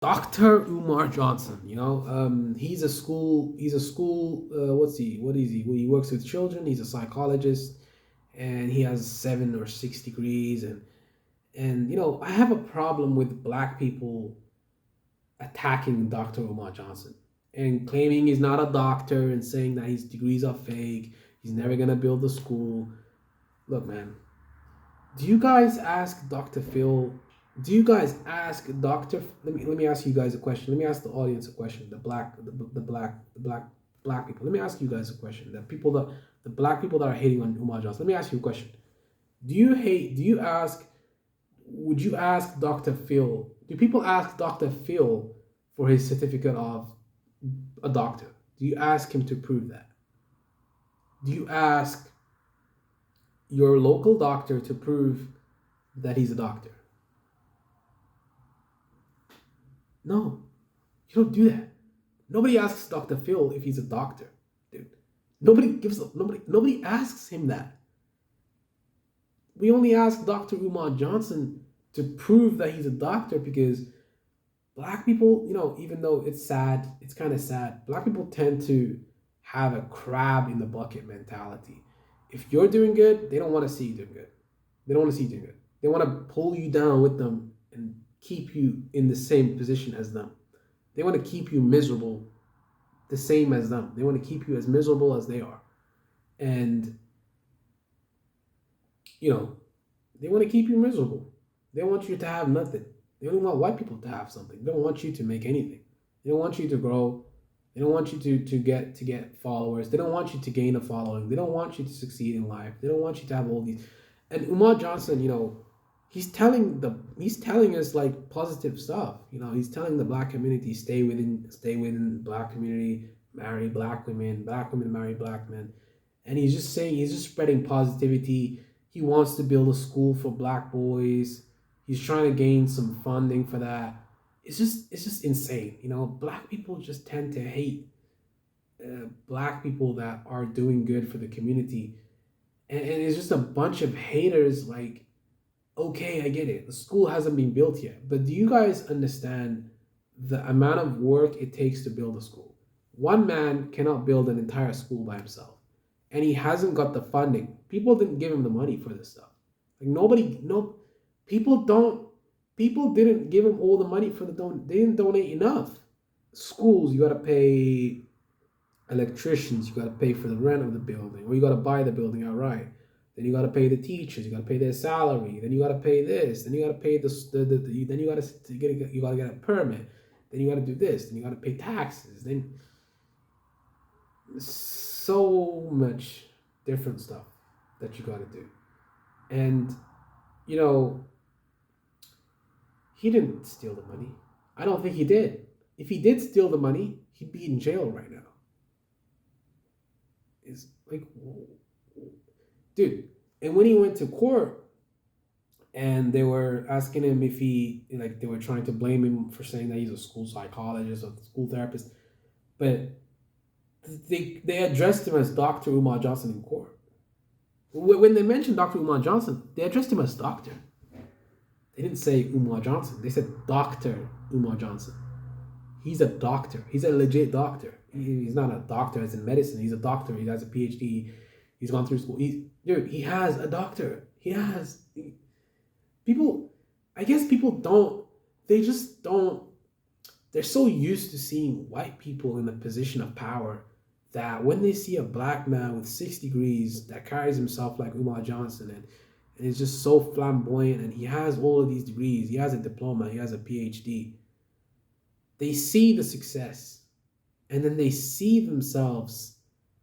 Dr. Umar Johnson, he's a school, what is he? Well, he works with children, he's a psychologist, and he has 7 or 6 degrees. And I have a problem with black people attacking Dr. Umar Johnson and claiming he's not a doctor and saying that his degrees are fake, he's never gonna build a school. Look, man, do you guys ask Dr. Phil? Do you guys ask Dr. Let me ask you guys a question. Let me ask the audience a question. The black people. Let me ask you guys a question. The black people that are hating on Umar Johnson. Let me ask you a question. Do you hate? Do you ask? Would you ask Dr. Phil? Do people ask Dr. Phil for his certificate of a doctor? Do you ask him to prove that? Do you ask your local doctor to prove that he's a doctor? No, you don't do that. Nobody asks Dr. Phil if he's a doctor, dude. Nobody asks him that. We only ask Dr. Umar Johnson to prove that he's a doctor because black people, even though it's sad, it's kind of sad. Black people tend to have a crab in the bucket mentality. If you're doing good, they don't want to see you doing good. They don't want to see you doing good. They want to pull you down with them and keep you in the same position as them. They want to keep you miserable the same as them. They want to keep you as miserable as they are. And, you know, they want to keep you miserable. They want you to have nothing. They only want white people to have something. They don't want you to make anything. They don't want you to grow. They don't want you to get followers. They don't want you to gain a following. They don't want you to succeed in life. They don't want you to have all these. And Umar Johnson, he's telling us like positive stuff. He's telling the black community stay within the black community, marry black women marry black men. And he's just spreading positivity. He wants to build a school for black boys. He's trying to gain some funding for that. It's just insane. Black people just tend to hate black people that are doing good for the community. And it's just a bunch of haters. Like, okay, I get it. The school hasn't been built yet. But do you guys understand the amount of work it takes to build a school? One man cannot build an entire school by himself. And he hasn't got the funding. People didn't give him the money for this stuff. Like nobody, no, people don't, people didn't give him all the money for they didn't donate enough. Schools, you got to pay electricians, you got to pay for the rent of the building, or you got to buy the building outright. Then you got to pay the teachers, you got to pay their salary. Then you got to pay this. Then you got to pay then you got to get a permit. Then you got to do this. Then you got to pay taxes. Then so much different stuff that you got to do. And you know, he didn't steal the money. I don't think he did. If he did steal the money, he'd be in jail right now. It's like, dude. And when he went to court and they were asking him if they were trying to blame him for saying that he's a school psychologist or school therapist, but they addressed him as Dr. Umar Johnson in court. When they mentioned Dr. Umar Johnson, they addressed him as doctor. They didn't say Umar Johnson. They said Dr. Umar Johnson. He's a doctor. He's a legit doctor. He's not a doctor as in medicine. He's a doctor. He has a PhD. He's gone through school. He has a doctor. People, I guess people don't, they just don't, they're so used to seeing white people in a position of power that when they see a black man with 6 degrees that carries himself like Umar Johnson and is just so flamboyant and he has all of these degrees, he has a diploma, he has a PhD, they see the success and then they see themselves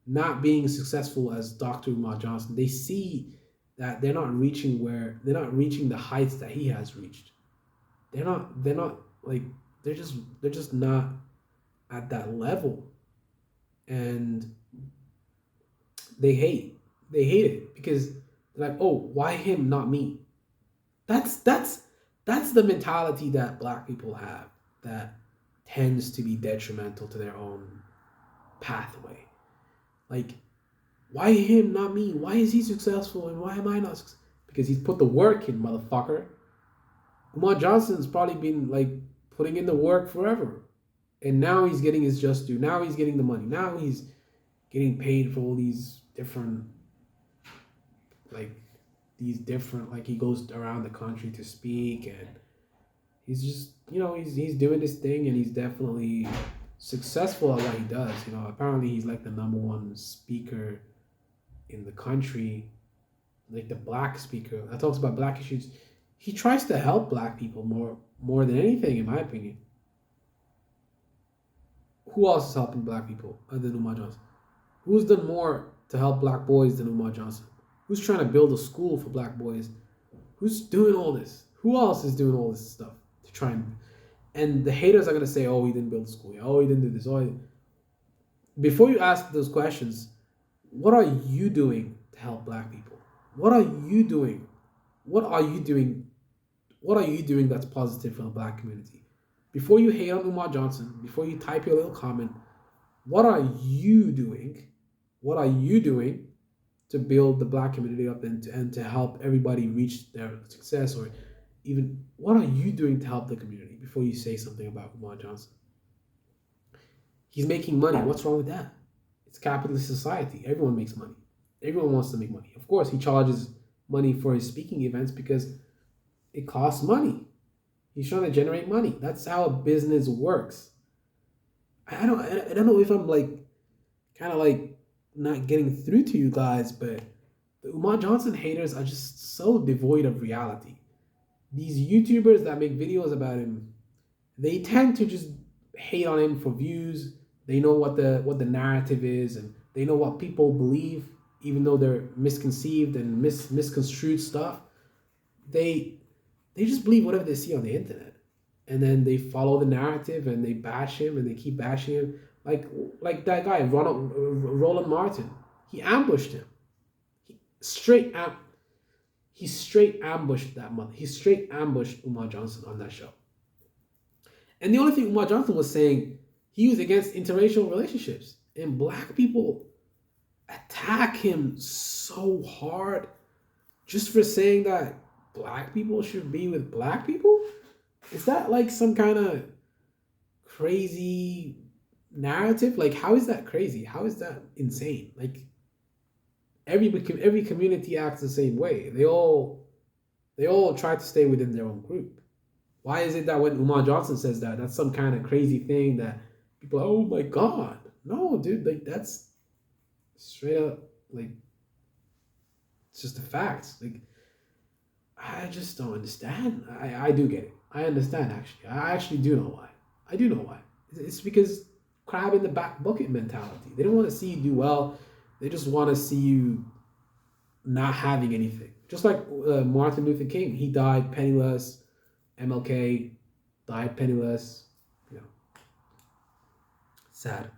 not being successful as Dr. Umar Johnson. They see that they're not reaching the heights that he has reached. They're not like they're just not at that level. And they hate it because they're like, oh, why him, not me? That's the mentality that black people have that tends to be detrimental to their own pathway. Like, why him, not me? Why is he successful and why am I not successful? Because he's put the work in, motherfucker. Umar Johnson's probably been like putting in the work forever. And now he's getting his just due. Now he's getting the money. Now he's getting paid for all these different, like, like, he goes around the country to speak, and he's just, he's doing this thing, and he's definitely successful at what he does. Apparently he's like the number one speaker in the country, like the black speaker that talks about black issues. He tries to help black people more than anything, in my opinion. Who else is helping black people other than Umar Johnson? Who's done more to help black boys than Umar Johnson? Who's trying to build a school for black boys? Who's doing all this? Who else is doing all this stuff to try and the haters are gonna say, oh, he didn't build a school. Oh, he didn't do this. Before you ask those questions, what are you doing to help black people? What are you doing? What are you doing? What are you doing that's positive for the black community? Before you hate on Umar Johnson, before you type your little comment, what are you doing? What are you doing to build the black community up and to help everybody reach their success? Or even, what are you doing to help the community before you say something about Umar Johnson? He's making money. What's wrong with that? It's capitalist society. Everyone makes money. Everyone wants to make money. Of course, he charges money for his speaking events because it costs money. He's trying to generate money. That's how a business works. I don't know if I'm like kind of like not getting through to you guys, but the Umar Johnson haters are just so devoid of reality. These YouTubers that make videos about him, they tend to just hate on him for views. They know what the narrative is, and they know what people believe, even though they're misconceived and misconstrued stuff. They just believe whatever they see on the internet, and then they follow the narrative and they bash him and they keep bashing him. Like that guy Roland Martin, he ambushed him. He straight ambushed that mother. He straight ambushed Umar Johnson on that show. And the only thing Umar Johnson was saying, he was against interracial relationships, and black people attack him so hard just for saying that black people should be with black people. Is that like some kind of crazy narrative? Like, how is that crazy? How is that insane? Like, every community acts the same way. They all try to stay within their own group. Why is it that when Umar Johnson says that, that's some kind of crazy thing that people are, oh my God? No, dude, like, that's straight up, like, it's just the facts. Like, I just don't understand. I do get it. I understand, actually. I actually do know why. I do know why. It's because crab in the back bucket mentality. They don't want to see you do well. They just want to see you not having anything. Just like Martin Luther King. He died penniless. MLK died penniless. Sad.